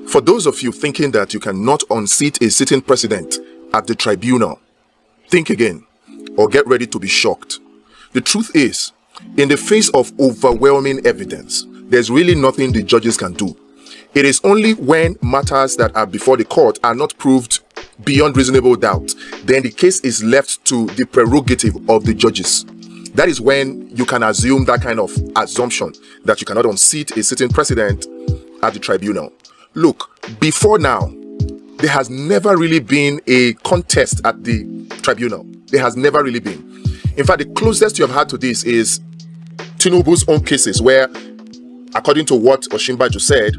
For those of you thinking that you cannot unseat a sitting president at the tribunal, think again or get ready to be shocked. The truth is, in the face of overwhelming evidence, there's really nothing the judges can do. It is only when matters that are before the court are not proved beyond reasonable doubt, then the case is left to the prerogative of the judges. That is when you can assume that kind of assumption that you cannot unseat a sitting president at the tribunal. Look, before now, there has never really been a contest at the tribunal. There has never really been. In fact, the closest you have had to this is Tinubu's own cases where, according to what Osinbajo said,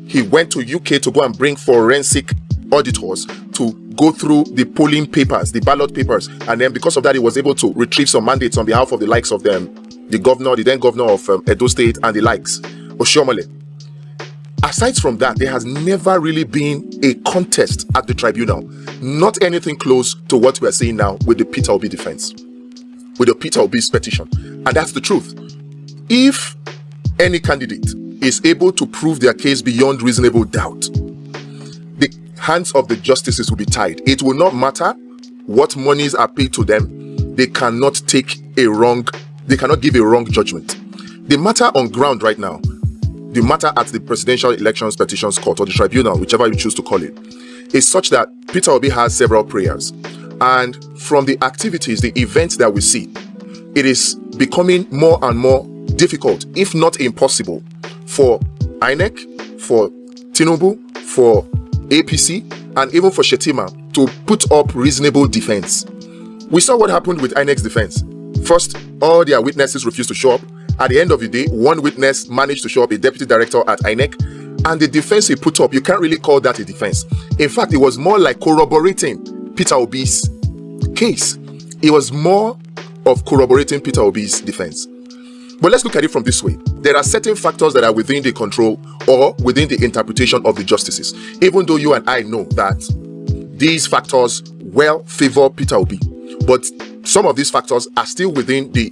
he went to UK to go and bring forensic auditors to go through the polling papers, the ballot papers, and then because of that he was able to retrieve some mandates on behalf of the likes of them, the then governor of Edo State and the likes, Oshiomhole. Aside from that, there has never really been a contest at the tribunal. Not anything close to what we are seeing now with the Peter Obi defense, with the Peter Obi's petition. And that's the truth. If any candidate is able to prove their case beyond reasonable doubt, the hands of the justices will be tied. It will not matter what monies are paid to them. They cannot give a wrong judgment. The matter on ground right now, the matter at the Presidential Elections Petitions Court or the tribunal, whichever you choose to call it, is such that Peter Obi has several prayers. And from the activities, the events that we see, it is becoming more and more difficult, if not impossible, for INEC, for Tinubu, for APC, and even for Shetima to put up reasonable defense. We saw what happened with INEC's defense. First, all their witnesses refused to show up. At the end of the day, one witness managed to show up, a deputy director at INEC, and the defense he put up, you can't really call that a defense. In fact, it was more like corroborating Peter Obi's case. It was more of corroborating Peter Obi's defense. But let's look at it from this way. There are certain factors that are within the control or within the interpretation of the justices, even though you and I know that these factors well favor Peter Obi. But some of these factors are still within the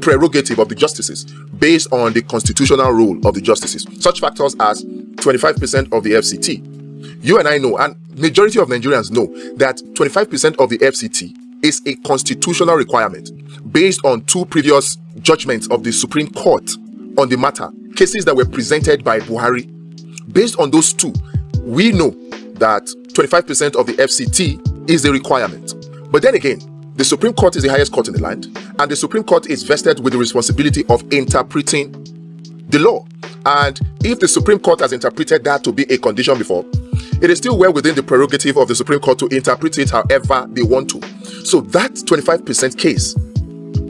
prerogative of the justices based on the constitutional rule of the justices. Such factors as 25% of the FCT. You and I know, and majority of Nigerians know, that 25% of the FCT is a constitutional requirement based on two previous judgments of the Supreme Court on the matter, cases that were presented by Buhari. Based on those two, we know that 25% of the FCT is the requirement. But then again, the Supreme Court is the highest court in the land, and the Supreme Court is vested with the responsibility of interpreting the law. And if the Supreme Court has interpreted that to be a condition before, it is still well within the prerogative of the Supreme Court to interpret it however they want to. So that 25% case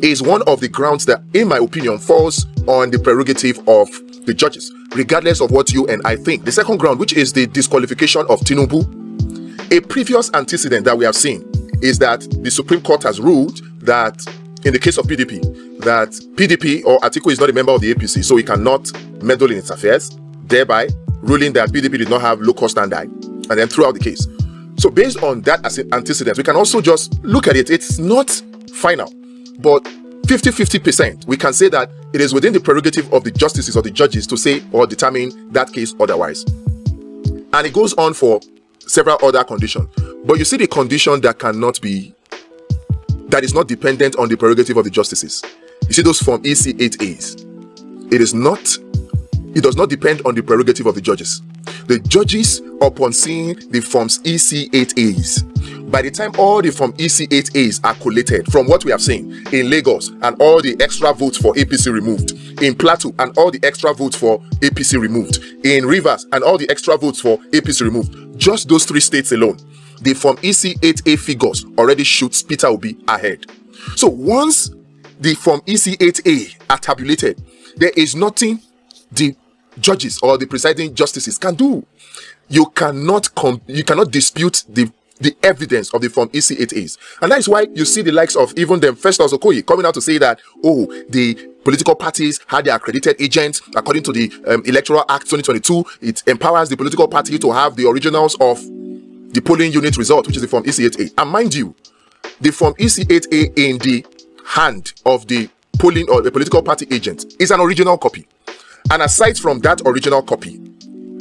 is one of the grounds that, in my opinion, falls on the prerogative of the judges, regardless of what you and I think. The second ground, which is the disqualification of Tinubu, a previous antecedent that we have seen is that the Supreme Court has ruled that in the case of PDP, that PDP or Atiku is not a member of the APC, so he cannot meddle in its affairs, thereby ruling that PDP did not have low-cost stand-eye, and then throughout the case. So based on that as an antecedent, we can also just look at it. It's not final, but 50-50%, we can say that it is within the prerogative of the justices or the judges to say or determine that case otherwise. And it goes on for several other conditions. But you see the condition that is not dependent on the prerogative of the justices. You see those Form EC 8As. It does not depend on the prerogative of the judges. The judges, upon seeing the Forms EC 8As, by the time all the Form EC 8As are collated, from what we have seen in Lagos and all the extra votes for APC removed, in Plateau and all the extra votes for APC removed, in Rivers and all the extra votes for APC removed, just those three states alone, the Form EC 8A figures already shoots Peter Obi ahead. So once the Form EC 8A are tabulated, there is nothing the judges or the presiding justices can do. You cannot dispute the evidence of the Form EC 8As. And that is why you see the likes of even them Festus Okoye coming out to say that, oh, the political parties had their accredited agents. According to the Electoral Act 2022, it empowers the political party to have the originals of the polling unit result, which is the Form EC8A. And mind you, the Form EC8A in the hand of the polling or the political party agent is an original copy. And aside from that original copy,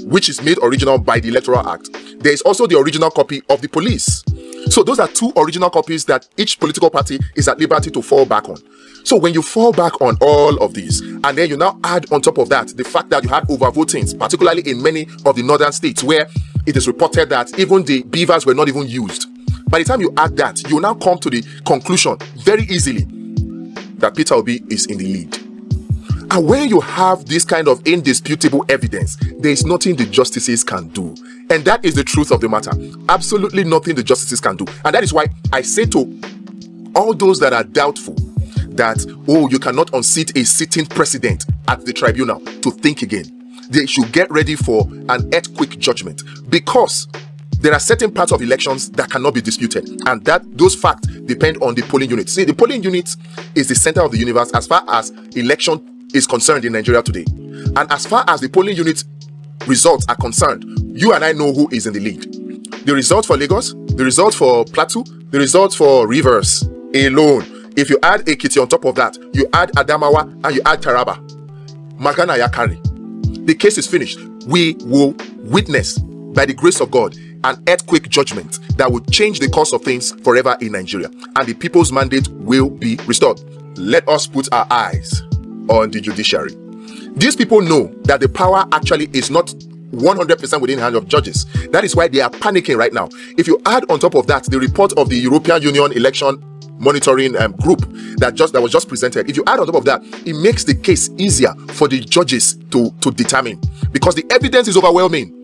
which is made original by the Electoral Act. There is also the original copy of the police. So those are two original copies that each political party is at liberty to fall back on. So when you fall back on all of these, and then you now add on top of that the fact that you had overvotings, particularly in many of the northern states where it is reported that even the beavers were not even used. By the time you add that, you now come to the conclusion very easily that Peter Obi is in the lead. And when you have this kind of indisputable evidence, there is nothing the justices can do. And that is the truth of the matter. Absolutely nothing the justices can do. And that is why I say to all those that are doubtful that, oh, you cannot unseat a sitting president at the tribunal, to think again. They should get ready for an earthquake judgment, because there are certain parts of elections that cannot be disputed, and that those facts depend on the polling unit. See, the polling unit is the center of the universe as far as election is concerned in Nigeria today. And as far as the polling unit results are concerned, you and I know who is in the lead. The result for Lagos, the result for Plateau, the result for Rivers alone. If you add Ekiti on top of that, you add Adamawa and you add Taraba, Magana Yakari, the case is finished. We will witness, by the grace of God, an earthquake judgment that will change the course of things forever in Nigeria, and the people's mandate will be restored. Let us put our eyes on the judiciary. These people know that the power actually is not 100% within the hands of judges. That is why they are panicking right now. If you add on top of that the report of the European Union election monitoring group that was just presented, if you add on top of that, it makes the case easier for the judges to determine, because the evidence is overwhelming.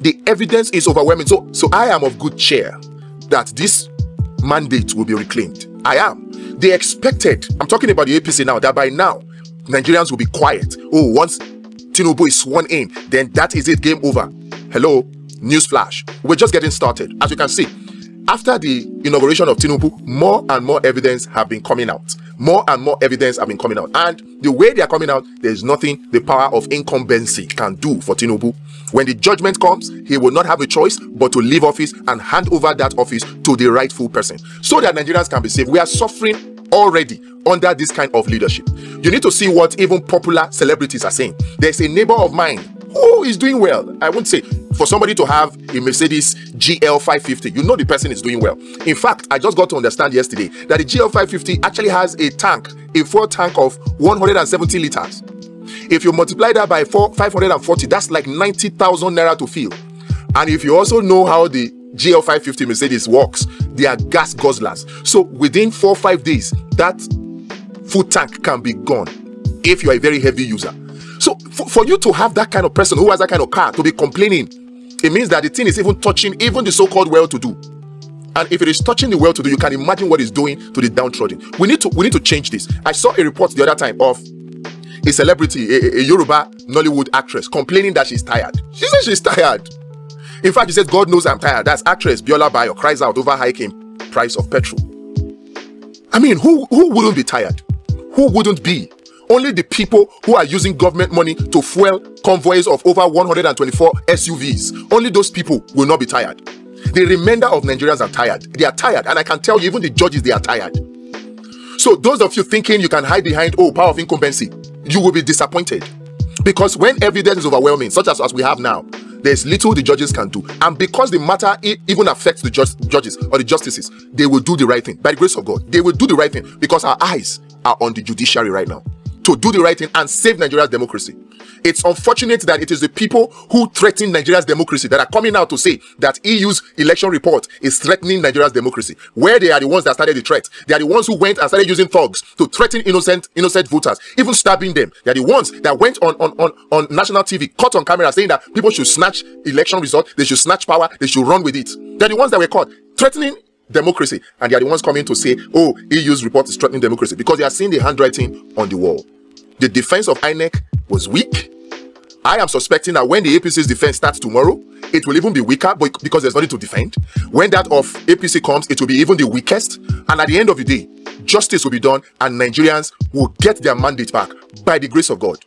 The evidence is overwhelming. So I am of good cheer that this mandate will be reclaimed. I am. They expected, I'm talking about the APC now, that by now Nigerians will be quiet. Oh, once Tinubu is sworn in, then that is it, game over. Hello, newsflash. We're just getting started. As you can see, after the inauguration of Tinubu, more and more evidence have been coming out. More and more evidence have been coming out. And the way they are coming out, there's nothing the power of incumbency can do for Tinubu. When the judgment comes, he will not have a choice but to leave office and hand over that office to the rightful person, so that Nigerians can be safe. We are suffering already under this kind of leadership. You need to see what even popular celebrities are saying. There's a neighbor of mine who is doing well. I wouldn't say for somebody to have a Mercedes GL 550, you know the person is doing well. In fact, I just got to understand yesterday that the GL 550 actually has a tank, a fuel tank of 170 liters. If you multiply that by 540, that's like 90,000 naira to fill. And if you also know how the GL 550 Mercedes works, they are gas guzzlers. So within 4 or 5 days, that full tank can be gone if you are a very heavy user. So for you to have that kind of person who has that kind of car to be complaining, it means that the thing is even touching even the so-called well-to-do. And if it is touching the well-to-do, you can imagine what it's doing to the downtrodden. We need to change this. I saw a report the other time of a celebrity, a Yoruba Nollywood actress, complaining that she's tired. She said she's tired. In fact, she said, God knows I'm tired. That's actress Biola Bayo cries out over hiking price of petrol. I mean, who wouldn't be tired? Who wouldn't be? Only the people who are using government money to fuel convoys of over 124 SUVs. Only those people will not be tired. The remainder of Nigerians are tired. They are tired. And I can tell you, even the judges, they are tired. So those of you thinking you can hide behind, oh, power of incumbency, you will be disappointed. Because when evidence is overwhelming, such as we have now, there's little the judges can do. And because the matter even affects the judges or the justices, they will do the right thing. By the grace of God, they will do the right thing, because our eyes are on the judiciary right now to do the right thing and save Nigeria's democracy. It's unfortunate that it is the people who threaten Nigeria's democracy that are coming out to say that EU's election report is threatening Nigeria's democracy, where they are the ones that started the threat. They are the ones who went and started using thugs to threaten innocent voters, even stabbing them. They are the ones that went on national TV, caught on camera, saying that people should snatch election results, they should snatch power, they should run with it. They're the ones that were caught threatening democracy, and they are the ones coming to say, oh, EU's report is threatening democracy, because they are seeing the handwriting on the wall. The defense of INEC was weak. I am suspecting that when the APC's defense starts tomorrow, it will even be weaker, because there's nothing to defend. When that of APC comes, it will be even the weakest. And at the end of the day, justice will be done and Nigerians will get their mandate back by the grace of God.